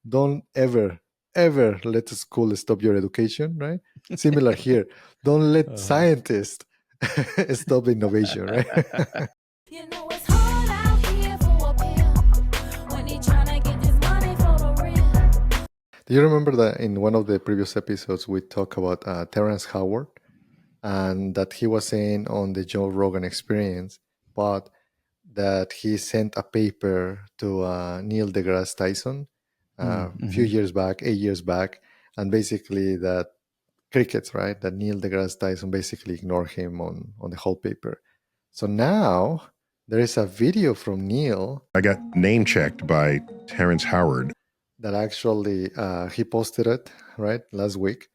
don't ever let the school stop your education, right? Similar here. Don't let scientists stop innovation, right? You know it's hard out here for a pimp when he tryna get this money for the real. Do you remember that in one of the previous episodes we talked about Terrence Howard, and that he was saying on the Joe Rogan Experience, but that he sent a paper to Neil deGrasse Tyson a few years back, 8 years back, and basically that crickets, right? That Neil deGrasse Tyson basically ignored him on the whole paper. So now there is a video from Neil. I got name checked by Terrence Howard. That actually he posted it, right, last week.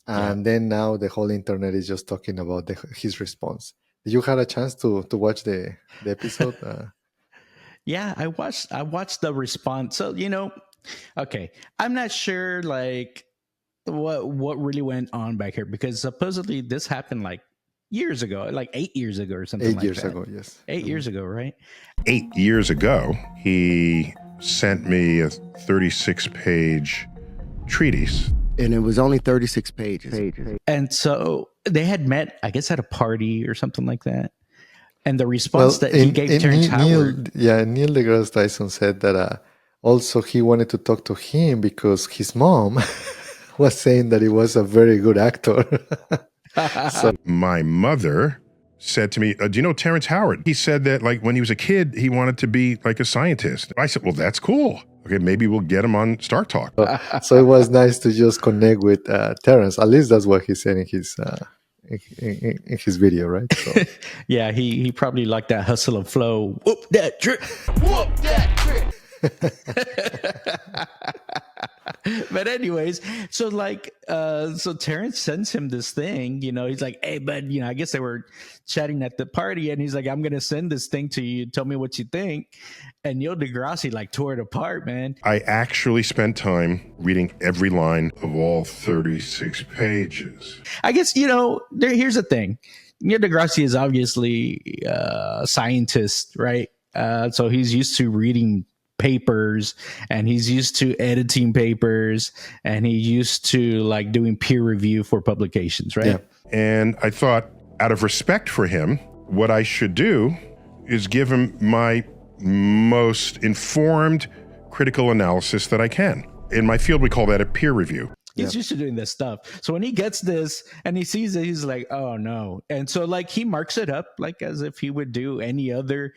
And then now the whole internet is just talking about his response. Did you had a chance to watch the episode? Yeah, I watched the response. So, okay, I'm not sure like what really went on back here, because supposedly this happened like years ago, like 8 years ago or something. 8 years ago, yes. 8 years ago, right? 8 years ago, he sent me a 36-page treatise. And it was only 36 pages. And so they had met, I guess, at a party or something like that. And the response that he gave Terrence Howard. Neil deGrasse Tyson said that also he wanted to talk to him because his mom was saying that he was a very good actor. So my mother said to me, do you know Terrence Howard? He said that like when he was a kid, he wanted to be like a scientist. I said, well, that's cool. Okay, maybe we'll get him on Star Talk. So it was nice to just connect with Terrence. At least that's what he said in his video, right? So. Yeah, he probably liked that hustle and flow. Whoop that trick. Whoop that trick. But anyways, so Terrence sends him this thing, he's like, hey, bud, I guess they were chatting at the party, and he's like, I'm going to send this thing to you. Tell me what you think. And Neil deGrasse like tore it apart, man. I actually spent time reading every line of all 36 pages. I guess, here's the thing. Neil deGrasse is obviously a scientist, right? So he's used to reading papers, and he's used to editing papers, and he's used to like doing peer review for publications, right? Yeah. And I thought, out of respect for him, what I should do is give him my most informed critical analysis that I can. In my field, we call that a peer review. He's used to doing this stuff. So when he gets this and he sees it, he's like, oh no. And so like he marks it up like as if he would do any other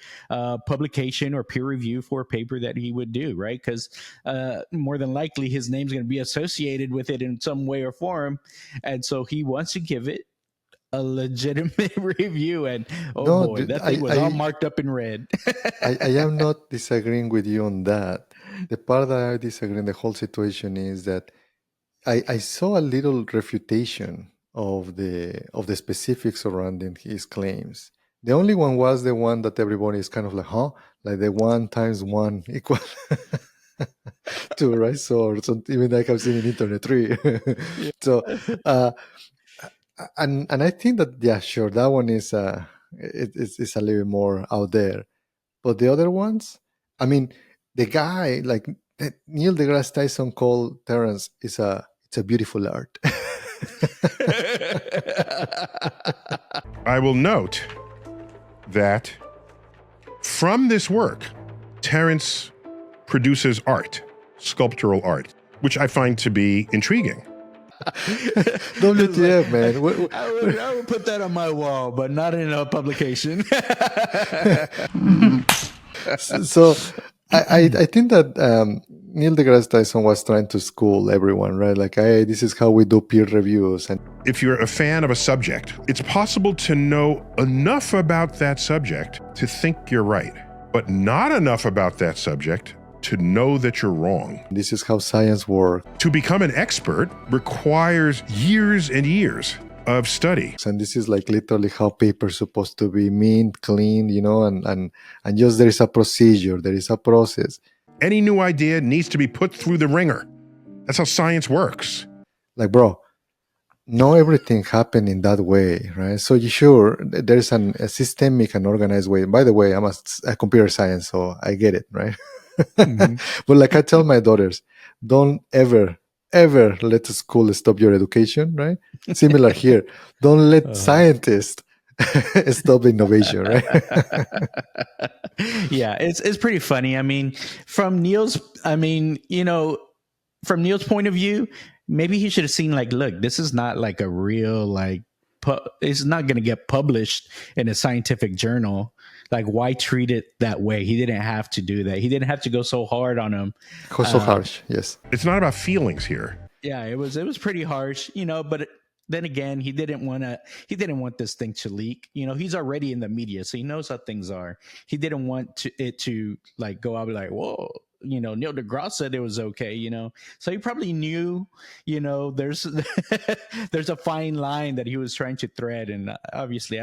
publication or peer review for a paper that he would do, right? Because more than likely his name's going to be associated with it in some way or form. And so he wants to give it a legitimate review. And that thing was all marked up in red. I am not disagreeing with you on that. The part that I disagree in the whole situation is that I saw a little refutation of the specifics surrounding his claims. The only one was the one that everybody is kind of like, huh? Like the 1 times 1 equal 2, right? So even like I've seen in Internet 3. So, and I think that, yeah, sure, that one is it's a little bit more out there. But the other ones, I mean, the guy, like Neil deGrasse Tyson called Terrence, it's a beautiful art. I will note that from this work, Terrence produces art, sculptural art, which I find to be intriguing. WTF, man. I would put that on my wall, but not in a publication. So I think that Neil deGrasse Tyson was trying to school everyone, right? Like, hey, this is how we do peer reviews. And if you're a fan of a subject, it's possible to know enough about that subject to think you're right, but not enough about that subject to know that you're wrong. This is how science works. To become an expert requires years and years of study. And this is like literally how paper's supposed to be mint, clean, and just there is a procedure, there is a process. Any new idea needs to be put through the ringer. That's how science works. Like, bro, not everything happened in that way, right? So sure, there's a systemic and organized way. By the way, I'm a computer science, so I get it, right? Mm-hmm. But like I tell my daughters, don't ever let the school stop your education, right? Similar here. Don't let scientists stop innovation, right? Yeah, it's pretty funny. I mean, from Neil's, from Neil's point of view, maybe he should have seen like, look, this is not like a real like, it's not going to get published in a scientific journal. Like, why treat it that way? He didn't have to do that. He didn't have to go so hard on him. So harsh, yes. It's not about feelings here. Yeah, it was pretty harsh, but then again, he didn't want this thing to leak. He's already in the media, so he knows how things are. He didn't want it to like go out and be like, whoa, Neil deGrasse said it was okay, so he probably knew, there's there's a fine line that he was trying to thread. And obviously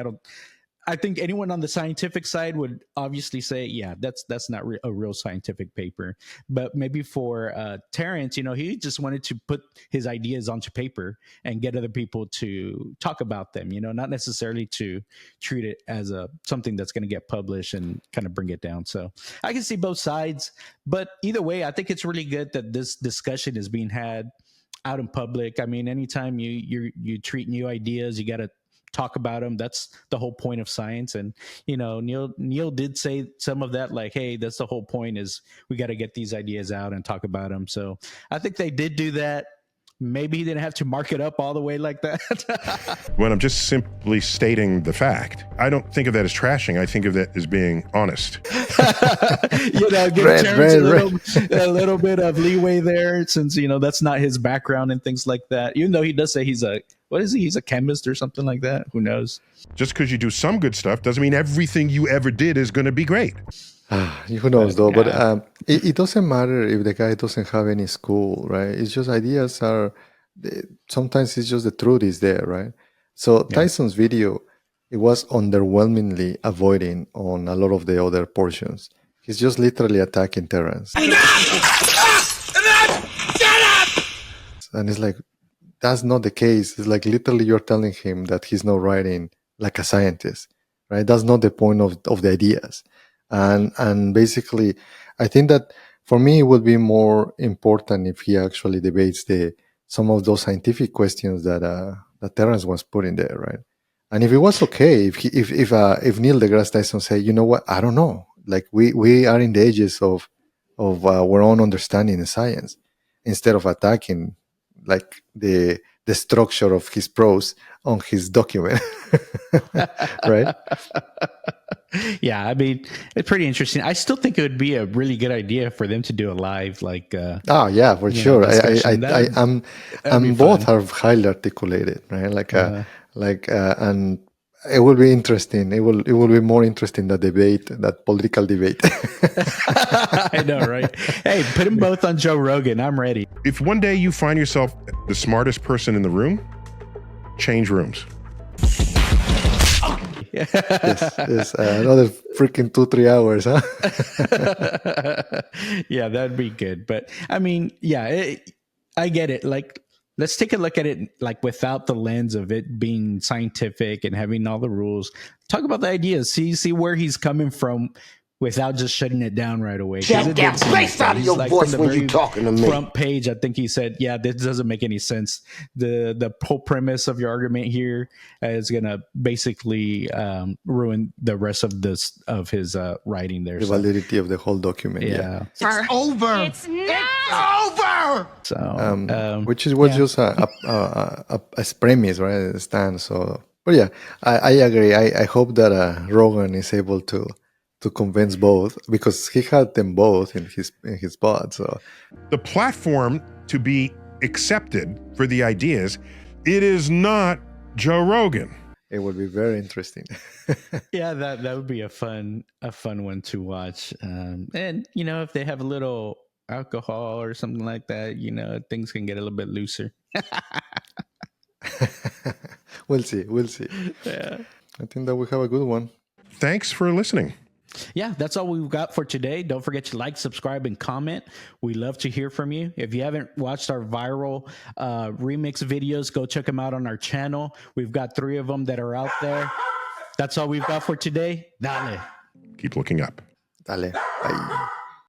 I think anyone on the scientific side would obviously say, yeah, that's not a real scientific paper. But maybe for Terrence, he just wanted to put his ideas onto paper and get other people to talk about them, not necessarily to treat it as something that's going to get published and kind of bring it down. So I can see both sides. But either way, I think it's really good that this discussion is being had out in public. I mean, anytime you treat new ideas, you got to talk about them. That's the whole point of science. And Neil did say some of that, like, hey, that's the whole point, is we got to get these ideas out and talk about them. So I think they did do that. Maybe he didn't have to mark it up all the way like that. When I'm just simply stating the fact, I don't think of that as trashing. I think of that as being honest. Give Terrence a little bit of leeway there, since that's not his background and things like that. Even though he does say he's a chemist or something like that. Who knows? Just because you do some good stuff doesn't mean everything you ever did is going to be great. Who knows, though? But it doesn't matter if the guy doesn't have any school, right? It's just ideas are. Sometimes it's just the truth is there, right? So Tyson's video, it was underwhelmingly avoiding on a lot of the other portions. He's just literally attacking Terrence. And it's like, that's not the case. It's like literally you're telling him that he's not writing like a scientist, right? That's not the point of the ideas. And basically, I think that for me, it would be more important if he actually debates some of those scientific questions that Terrence was putting there, right? And if it was okay, if Neil deGrasse Tyson say, you know what, I don't know, like we are in the ages of our own understanding in science, instead of attacking like the structure of his prose on his document, right? Yeah, I mean, it's pretty interesting. I still think it would be a really good idea for them to do a live, like. Oh yeah, for sure. I'm both are highly articulated, right? And it will be interesting. It will be more interesting that political debate. I know, right? Hey, put them both on Joe Rogan. I'm ready. If one day you find yourself the smartest person in the room, change rooms. yes, another freaking 2-3 hours, huh? Yeah, that'd be good. But I mean, yeah, I get it. Like, let's take a look at it like without the lens of it being scientific and having all the rules. Talk about the ideas. See where he's coming from without just shutting it down right away. Get that bass out of your voice when you're talking to me. Front page, I think he said, yeah, this doesn't make any sense. The whole premise of your argument here is going to basically ruin the rest of his writing there. The validity of the whole document. Yeah. It's over. It's not. Over. So, which is just a premise, right? A stand. So, but yeah, I agree. I hope that Rogan is able to convince both, because he had them both in his pod. So the platform to be accepted for the ideas, it is not Joe Rogan. It would be very interesting. yeah, that would be a fun one to watch. And if they have a little alcohol or something like that, things can get a little bit looser. We'll see. Yeah. I think that we have a good one. Thanks for listening. Yeah, that's all we've got for today. Don't forget to like, subscribe, and comment. We love to hear from you. If you haven't watched our viral remix videos, go check them out on our channel. We've got 3 of them that are out there. That's all we've got for today. Dale. Keep looking up. Dale. Bye.